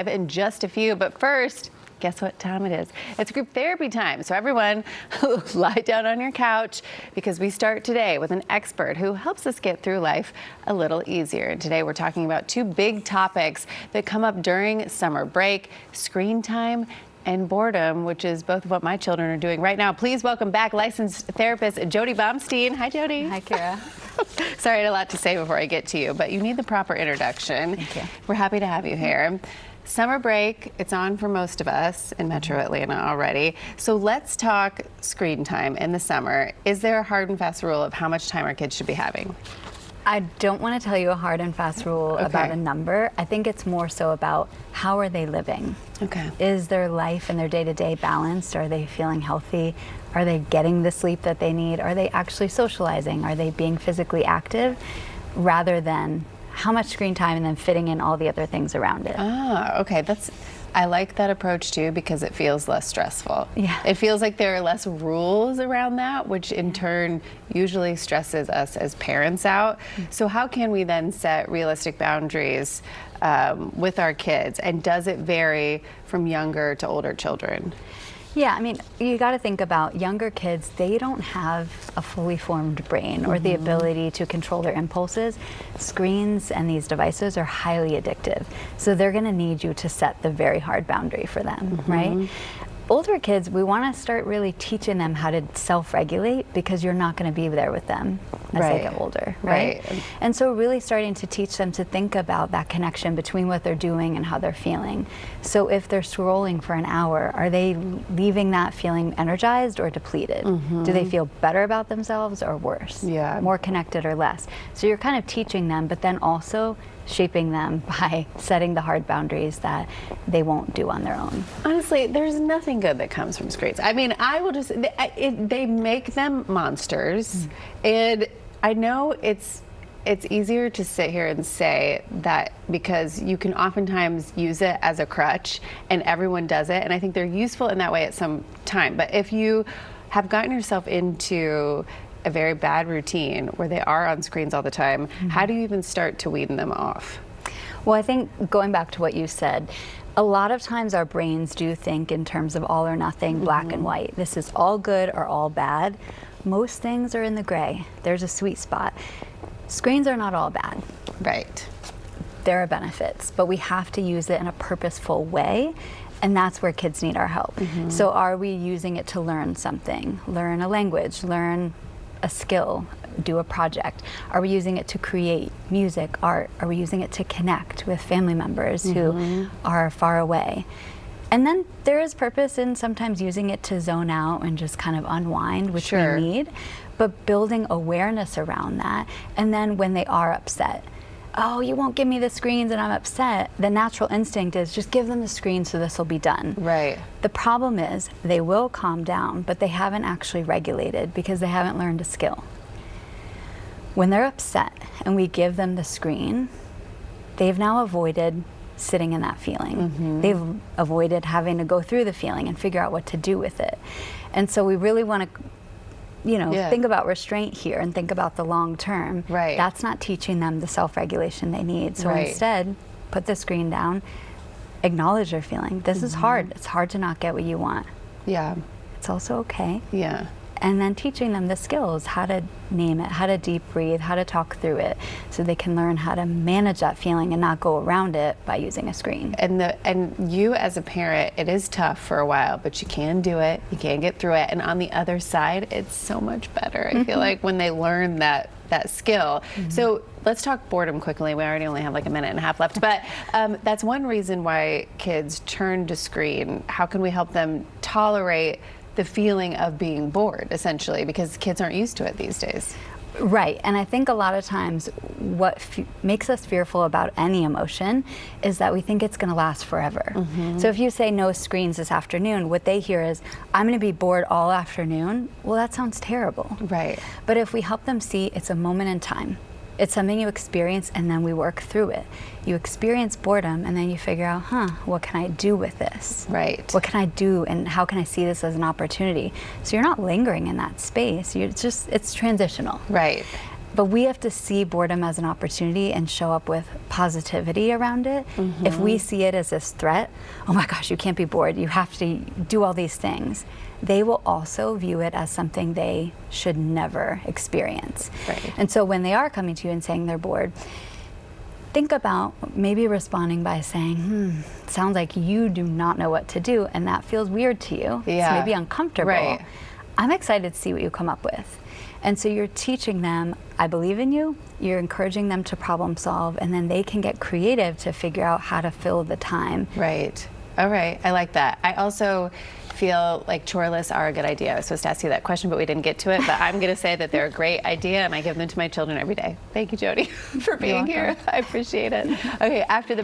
In just a few, but first, guess what time it is? It's group therapy time. So everyone, lie down on your couch because we start today with an expert who helps us get through life a little easier. And today we're talking about two big topics that come up during summer break: screen time and boredom, which is both of what my children are doing right now. Please welcome back licensed therapist Jody Baumstein. Hi, Jody. Hi, Kara. Sorry, I had a lot to say before I get to you, but you need the proper introduction. Thank you. We're happy to have you here. Summer break, it's on for most of us in Metro Atlanta already. So let's talk screen time in the summer. Is there a hard and fast rule of how much time our kids should be having? I don't want to tell you a hard and fast rule about a number. I think it's more so about how are they living? Okay. Is their life and their day-to-day balanced? Are they feeling healthy? Are they getting the sleep that they need? Are they actually socializing? Are they being physically active? Rather than how much screen time and then fitting in all the other things around it. Ah, okay. I like that approach too because it feels less stressful. Yeah. It feels like there are less rules around that, which in turn usually stresses us as parents out. So how can we then set realistic boundaries with our kids? And does it vary from younger to older children? Yeah, I mean, you got to think about younger kids. They don't have a fully formed brain or the ability to control their impulses. Screens and these devices are highly addictive. So they're going to need you to set the very hard boundary for them, right? Older kids, we want to start really teaching them how to self-regulate because you're not going to be there with them as they get older, right? And so really starting to teach them to think about that connection between what they're doing and how they're feeling. So if they're scrolling for an hour, are they leaving that feeling energized or depleted? Do they feel better about themselves or worse? Yeah. More connected or less? So you're kind of teaching them, but then also shaping them by setting the hard boundaries that they won't do on their own. Honestly, there's nothing good that comes from screens. I mean, I will just, they make them monsters. And I know it's easier to sit here and say that because you can oftentimes use it as a crutch and everyone does it. And I think they're useful in that way at some time. But if you have gotten yourself into a very bad routine where they are on screens all the time, how do you even start to wean them off? Well, I think going back to what you said, a lot of times our brains do think in terms of all or nothing, black and white. This is all good or all bad. Most things are in the gray. There's a sweet spot. Screens are not all bad. Right. There are benefits, but we have to use it in a purposeful way. And that's where kids need our help. So are we using it to learn something? Learn a language, learn a skill, do a project? Are we using it to create music, art? Are we using it to connect with family members who are far away? And then there is purpose in sometimes using it to zone out and just kind of unwind, which we need, but building awareness around that. And then when they are upset, oh, you won't give me the screens and I'm upset, the natural instinct is just give them the screen so this will be done. Right. The problem is they will calm down, but they haven't actually regulated because they haven't learned a skill. When they're upset and we give them the screen, they've now avoided sitting in that feeling. They've avoided having to go through the feeling and figure out what to do with it. And so we really want to think about restraint here and think about the long term. Right. That's not teaching them the self-regulation they need. So instead, put the screen down, acknowledge your feeling. This is hard. It's hard to not get what you want. Yeah. It's also okay. Yeah. And then teaching them the skills, how to name it, how to deep breathe, how to talk through it, so they can learn how to manage that feeling and not go around it by using a screen. And you as a parent, it is tough for a while, but you can do it, you can get through it. And on the other side, it's so much better, I feel like, when they learn that skill. So let's talk boredom quickly. We already only have like a minute and a half left, but that's one reason why kids turn to screen. How can we help them tolerate the feeling of being bored, essentially, because kids aren't used to it these days? Right, and I think a lot of times what makes us fearful about any emotion is that we think it's going to last forever. So if you say no screens this afternoon, what they hear is, I'm going to be bored all afternoon. Well, that sounds terrible. Right. But if we help them see it's a moment in time, It's something you experience and then we work through it. You experience boredom and then you figure out, what can I do with this? Right. What can I do and how can I see this as an opportunity? So you're not lingering in that space. It's transitional. Right. But we have to see boredom as an opportunity and show up with positivity around it. If we see it as this threat, oh my gosh, you can't be bored, you have to do all these things, they will also view it as something they should never experience. Right. And so when they are coming to you and saying they're bored, think about maybe responding by saying, sounds like you do not know what to do, and that feels weird to you. Yeah. It's maybe uncomfortable. Right. I'm excited to see what you come up with. And so you're teaching them, I believe in you, you're encouraging them to problem solve, and then they can get creative to figure out how to fill the time. Right. All right. I like that. I also feel like chore lists are a good idea. I was supposed to ask you that question, but we didn't get to it. But I'm going to say that they're a great idea, and I give them to my children every day. Thank you, Jody, for being here. I appreciate it. Okay, after the